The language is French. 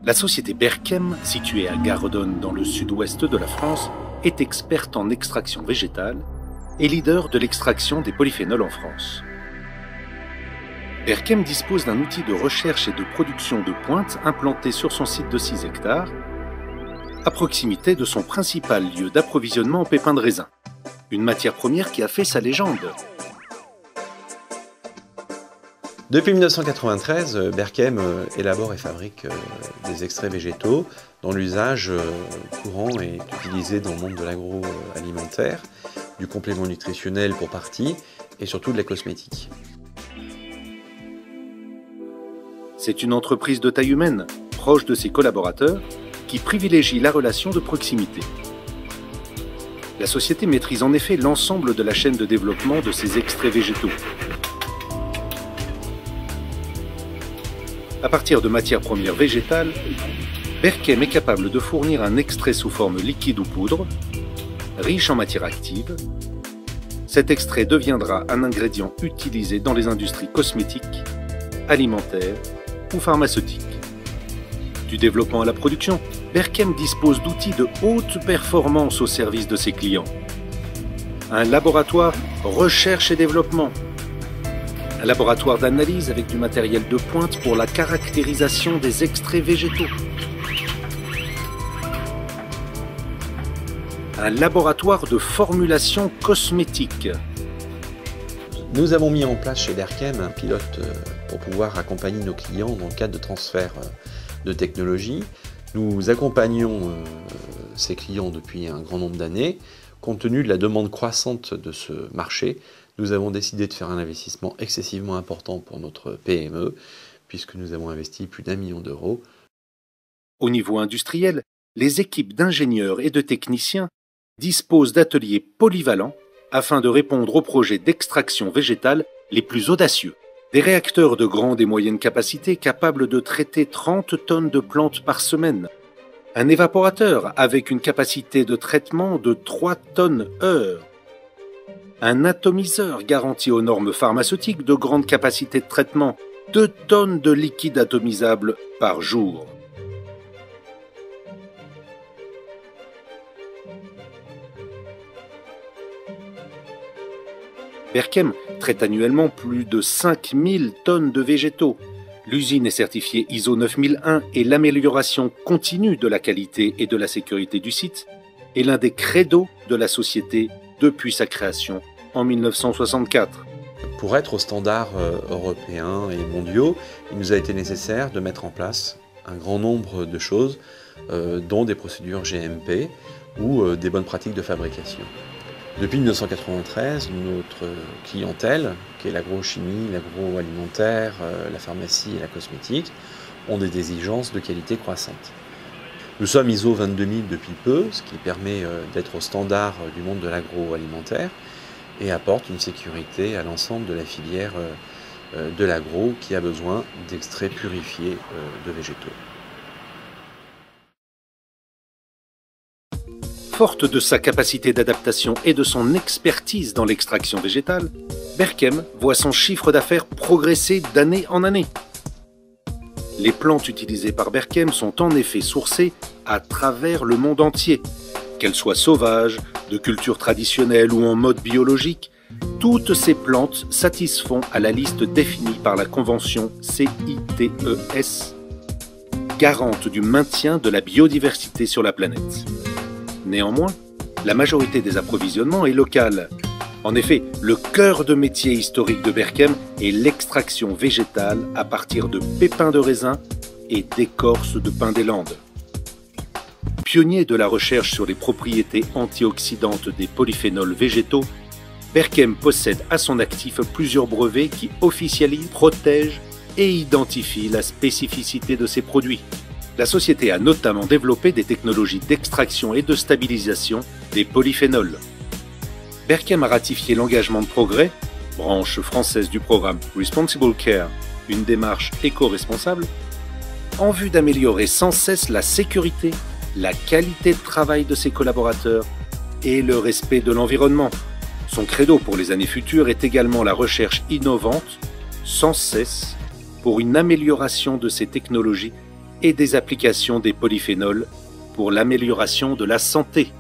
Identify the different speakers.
Speaker 1: La société Berchem, située à Gardonne dans le sud-ouest de la France, est experte en extraction végétale et leader de l'extraction des polyphénols en France. Berchem dispose d'un outil de recherche et de production de pointe implanté sur son site de 6 hectares, à proximité de son principal lieu d'approvisionnement en pépins de raisin, une matière première qui a fait sa légende.
Speaker 2: Depuis 1993, Berchem élabore et fabrique des extraits végétaux dont l'usage courant est utilisé dans le monde de l'agroalimentaire, du complément nutritionnel pour partie et surtout de la cosmétique.
Speaker 1: C'est une entreprise de taille humaine, proche de ses collaborateurs, qui privilégie la relation de proximité. La société maîtrise en effet l'ensemble de la chaîne de développement de ces extraits végétaux. À partir de matières premières végétales, Berchem est capable de fournir un extrait sous forme liquide ou poudre, riche en matière active. Cet extrait deviendra un ingrédient utilisé dans les industries cosmétiques, alimentaires ou pharmaceutiques. Du développement à la production, Berchem dispose d'outils de haute performance au service de ses clients. Un laboratoire recherche et développement, un laboratoire d'analyse avec du matériel de pointe pour la caractérisation des extraits végétaux, un laboratoire de formulation cosmétique.
Speaker 2: Nous avons mis en place chez Berchem un pilote pour pouvoir accompagner nos clients dans le cadre de transfert de technologie. Nous accompagnons ces clients depuis un grand nombre d'années. Compte tenu de la demande croissante de ce marché, nous avons décidé de faire un investissement excessivement important pour notre PME, puisque nous avons investi plus d'1 million d'euros.
Speaker 1: Au niveau industriel, les équipes d'ingénieurs et de techniciens disposent d'ateliers polyvalents afin de répondre aux projets d'extraction végétale les plus audacieux. Des réacteurs de grande et moyenne capacité capables de traiter 30 tonnes de plantes par semaine. Un évaporateur avec une capacité de traitement de 3 tonnes heure. Un atomiseur garanti aux normes pharmaceutiques de grande capacité de traitement, 2 tonnes de liquide atomisable par jour. Berchem traite annuellement plus de 5000 tonnes de végétaux. L'usine est certifiée ISO 9001 et l'amélioration continue de la qualité et de la sécurité du site est l'un des credos de la société depuis sa création en 1964.
Speaker 2: Pour être aux standards européens et mondiaux, il nous a été nécessaire de mettre en place un grand nombre de choses, dont des procédures GMP ou des bonnes pratiques de fabrication. Depuis 1993, notre clientèle, qui est l'agrochimie, l'agroalimentaire, la pharmacie et la cosmétique, ont des exigences de qualité croissantes. Nous sommes ISO 22000 depuis peu, ce qui permet d'être au standard du monde de l'agroalimentaire et apporte une sécurité à l'ensemble de la filière de l'agro qui a besoin d'extraits purifiés de végétaux.
Speaker 1: Forte de sa capacité d'adaptation et de son expertise dans l'extraction végétale, Berchem voit son chiffre d'affaires progresser d'année en année. Les plantes utilisées par Berchem sont en effet sourcées à travers le monde entier. Qu'elles soient sauvages, de culture traditionnelle ou en mode biologique, toutes ces plantes satisfont à la liste définie par la convention CITES, garante du maintien de la biodiversité sur la planète. Néanmoins, la majorité des approvisionnements est locale. En effet, le cœur de métier historique de Berchem est l'extraction végétale à partir de pépins de raisin et d'écorce de pin des Landes. Pionnier de la recherche sur les propriétés antioxydantes des polyphénols végétaux, Berchem possède à son actif plusieurs brevets qui officialisent, protègent et identifient la spécificité de ces produits. La société a notamment développé des technologies d'extraction et de stabilisation des polyphénols. Berchem a ratifié l'engagement de progrès, branche française du programme Responsible Care, une démarche éco-responsable, en vue d'améliorer sans cesse la sécurité, la qualité de travail de ses collaborateurs et le respect de l'environnement. Son credo pour les années futures est également la recherche innovante, sans cesse, pour une amélioration de ces technologies et des applications des polyphénols pour l'amélioration de la santé.